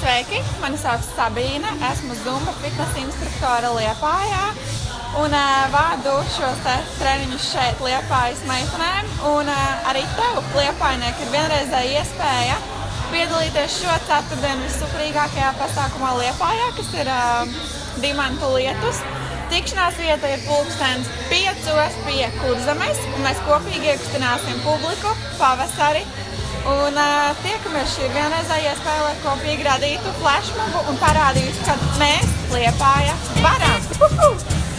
Sveiki, mani sauc Sabīne, esmu Zumba fitnesa instruktore Liepājā un vādu šos treniņus šeit Liepājas meitenēm. Un arī tev, Liepājnieki, ir vienreizēja iespēja piedalīties šo ceturtdienu vissuprīgākajā pasākumā Liepājā, kas ir Dimantu lietus. Tikšanās vieta ir pulkstens 5 pie Kurzemes, un mēs kopīgi iekustināsim publiku pavasari. Un tiekamies šī vienreizēja iespēja, lai kopīgi radītu flashmobu un parādītu, ka mēs Liepāja varam!